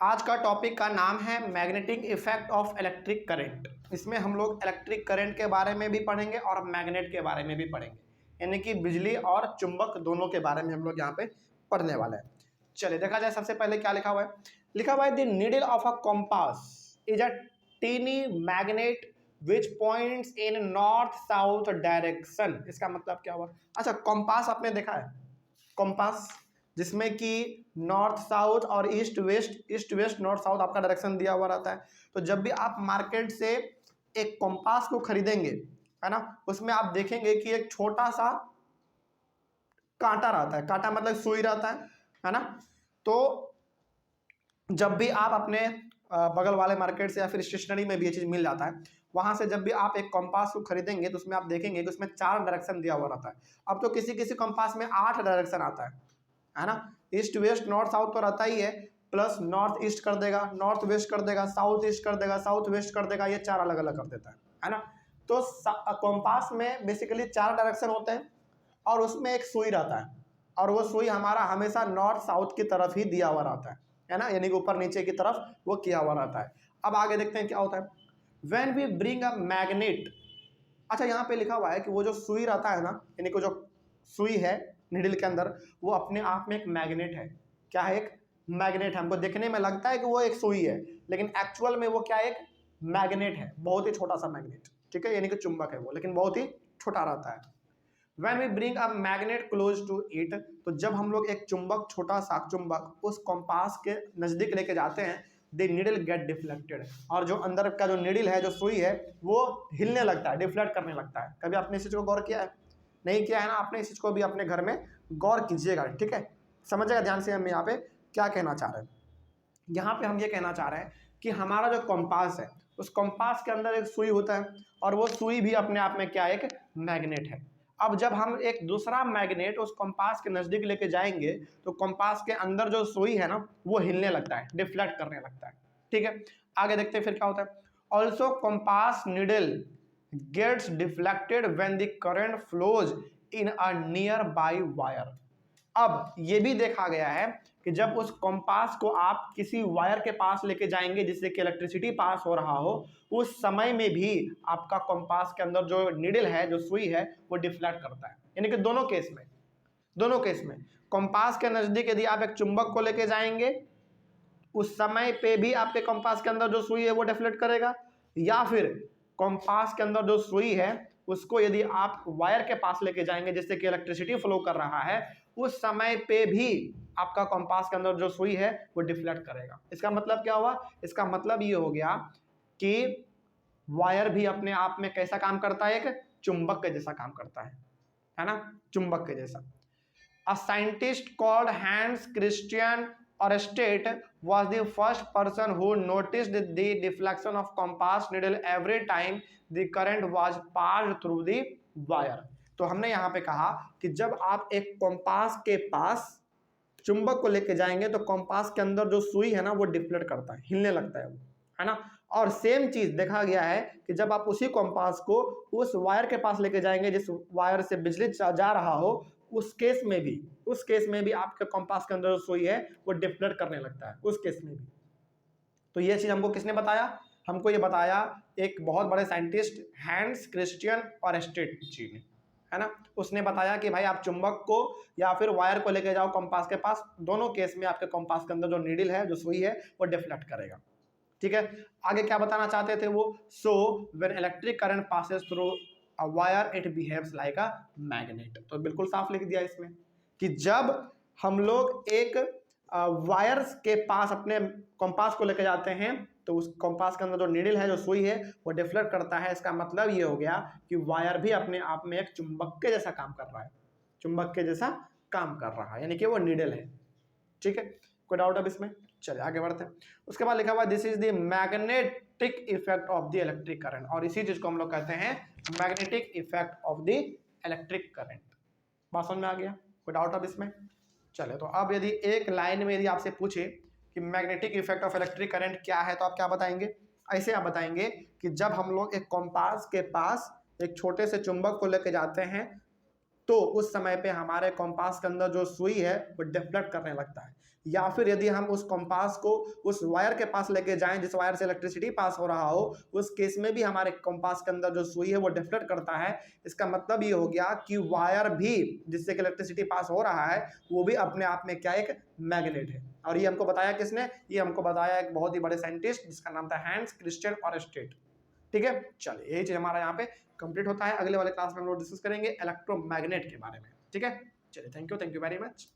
आज का टॉपिक का नाम है magnetic effect of electric current. इसमें हम लोग इलेक्ट्रिक करंट के बारे में भी पढ़ेंगे और मैग्नेट के बारे में भी पढ़ेंगे, यानी कि बिजली और चुंबक दोनों के बारे में हम लोग यहाँ पे पढ़ने वाले हैं। चलिए देखा जाए, सबसे पहले क्या लिखा हुआ है। लिखा हुआ है the needle of a compass is a tiny magnet which points in north south direction. इसका मतलब क्या हुआ? अच्छा, कॉम्पास आपने देखा है? कॉम्पास जिसमें कि नॉर्थ साउथ और ईस्ट वेस्ट नॉर्थ साउथ आपका डायरेक्शन दिया हुआ रहता है। तो जब भी आप मार्केट से एक कॉम्पास को खरीदेंगे, है ना, उसमें आप देखेंगे कि एक छोटा सा कांटा रहता है। कांटा मतलब सुई रहता है ना। तो जब भी आप अपने बगल वाले मार्केट से या फिर स्टेशनरी में भी ये चीज़ मिल जाता है, वहां से जब भी आप एक कंपास को खरीदेंगे तो उसमें आप देखेंगे कि उसमें 4 डायरेक्शन दिया हुआ रहता है। अब तो किसी किसी कंपास में 8 डायरेक्शन आता है ना। ईस्ट वेस्ट नॉर्थ साउथ तो रहता ही है, प्लस नॉर्थ ईस्ट कर देगा, नॉर्थ वेस्ट कर देगा, साउथ ईस्ट कर देगा, साउथ वेस्ट कर देगा, ये 4 अलग अलग कर देता है ना। तो कंपास में बेसिकली 4 डायरेक्शन होते हैं और उसमें एक सुई रहता है, और वो सुई हमारा हमेशा नॉर्थ साउथ की तरफ ही दिया हुआ रहता है ना, यानी कि ऊपर नीचे की तरफ वो किया हुआ रहता है। अब आगे देखते हैं क्या होता है। When we bring a magnet, अच्छा यहाँ पे लिखा हुआ है कि वो जो सुई रहता है ना, यानी कि जो सुई है निडल के अंदर, वो अपने आप में एक मैग्नेट है। क्या है? एक मैग्नेट है। हमको देखने में लगता है कि वो एक सुई है, लेकिन एक्चुअल में वो क्या है? एक मैग्नेट है, बहुत ही छोटा सा मैग्नेट, ठीक है, यानी कि चुंबक है वो, लेकिन बहुत ही छोटा रहता है। When we bring a magnet close to it, तो जब हम लोग एक चुंबक, छोटा सा चुंबक उस कंपास के नजदीक लेके जाते हैं, द नीडल गेट डिफ्लेक्टेड, और जो अंदर का जो नीडल है, जो सुई है, वो हिलने लगता है, डिफ्लेक्ट करने लगता है। कभी आपने इस चीज को गौर किया है? नहीं किया है ना? आपने इस चीज को भी अपने घर में गौर कीजिएगा, ठीक है, समझिएगा ध्यान से हम यहाँ पे क्या कहना चाह रहे हैं। यहाँ पे हम ये कहना चाह रहे हैं कि हमारा जो कंपास है, उस कंपास के अंदर एक सुई होता है, और वो सुई भी अपने आप में क्या है? एक मैग्नेट है। अब जब हम एक दूसरा मैग्नेट उस कंपास के नजदीक लेके जाएंगे, तो कंपास के अंदर जो सुई है ना, वो हिलने लगता है, डिफ्लेक्ट करने लगता है, ठीक है। आगे देखते हैं फिर क्या होता है। Also compass needle gets deflected when the current flows in a nearby wire. अब ये भी देखा गया है कि जब उस कंपास को आप किसी वायर के पास लेके जाएंगे जिससे कि इलेक्ट्रिसिटी पास हो रहा हो, उस समय में भी आपका कंपास के अंदर जो नीडल है, जो सुई है, वो डिफ्लेक्ट करता है। यानी कि दोनों केस में कंपास के नजदीक यदि आप एक चुंबक को लेके जाएंगे, उस समय पे भी आपके कंपास के अंदर जो सुई है वो डिफ्लेक्ट करेगा, या फिर कंपास के अंदर जो सुई है उसको यदि आप वायर के पास लेके जाएंगे जिससे कि इलेक्ट्रिसिटी फ्लो कर रहा है, उस समय पे भी आपका कंपास के अंदर जो सुई है वो डिफ्लेक्ट करेगा। इसका मतलब क्या हुआ? इसका मतलब ये हो गया कि वायर भी अपने आप में कैसा काम करता है? एक चुंबक के जैसा काम करता है ना, चुंबक के जैसा। A scientist called Hans Christian Ørsted was the first person who noticed the deflection of compass needle every time the current was passed through the wire। तो हमने यहाँ पे कहा कि जब आप एक कंपास के पास चुंबक को लेके जाएंगे तो कंपास के अंदर जो सुई है ना, वो डिफ्लेक्ट करता है, हिलने लगता है वो, है ना। और सेम चीज देखा गया है कि जब आप उसी कंपास को उस वायर के पास लेके जाएंगे जिस वायर से बिजली जा रहा हो, उस केस में भी आपके कंपास के अंदर जो सुई है वो डिफ्लेक्ट करने लगता है, उस केस में भी। तो ये चीज हमको किसने बताया? हमको ये बताया एक बहुत बड़े साइंटिस्ट हैंस क्रिश्चियन ऑरेस्टेड जी ने, है ना। उसने बताया कि भाई आप चुंबक को या फिर वायर को लेके जाओ कंपास के पास, दोनों केस में आपके कंपास के अंदर जो नीडल है, जो सुई है, वो डिफ्लेक्ट करेगा, ठीक है। आगे क्या बताना चाहते थे वो? So when electric current passes through a wire it behaves like a magnet. तो बिल्कुल साफ लिख दिया इसमें कि जब हम लोग एक वायर्स के पास अपने कंपास को लेके जाते हैं तो उस कंपास के अंदर जो नीडल है, जो सुई है, वो डिफ्लेक्ट करता है। इसका मतलब ये हो गया कि वायर भी अपने आप में एक चुंबक के जैसा काम कर रहा है, चुंबक के जैसा काम कर रहा है, यानी कि वो नीडल है, ठीक है। कोई डाउट अब इसमें? चलिए आगे बढ़ते हैं। उसके बाद लिखा हुआ this is the magnetic effect of the electric current, और इसी चीज को हम लोग कहते हैं magnetic effect of the electric current. बात समझ में आ गया? कोई डाउट अब इसमें? चले, तो अब यदि एक लाइन में यदि आपसे पूछे कि magnetic effect of electric current क्या है, तो आप क्या बताएंगे? ऐसे आप बताएंगे कि जब हम लोग एक कंपास के पास एक छोटे से चुंबक को लेकर जाते हैं तो उस समय पे हमारे कंपास के अंदर जो सुई है वो डिफ्लेक्ट करने लगता है। या फिर यदि हम उस कंपास को उस वायर के पास लेके जाएं जिस वायर से इलेक्ट्रिसिटी पास हो रहा हो, उस केस में भी हमारे कंपास के अंदर जो सुई है वो डिफ्लेक्ट करता है। इसका मतलब ये हो गया कि वायर भी जिससे इलेक्ट्रिसिटी पास हो रहा है वो भी अपने आप में क्या एक मैग्नेट है। और ये हमको बताया किसने? ये हमको बताया एक बहुत ही बड़े साइंटिस्ट जिसका नाम था हैंस क्रिश्चियन ऑयरस्टेड। ठीक है, चलिए यही चीज हमारा यहाँ पे कंप्लीट होता है। अगले वाले क्लास में हम लोग डिस्कस करेंगे इलेक्ट्रोमैग्नेट के बारे में। ठीक है, चलिए थैंक यू वेरी मच।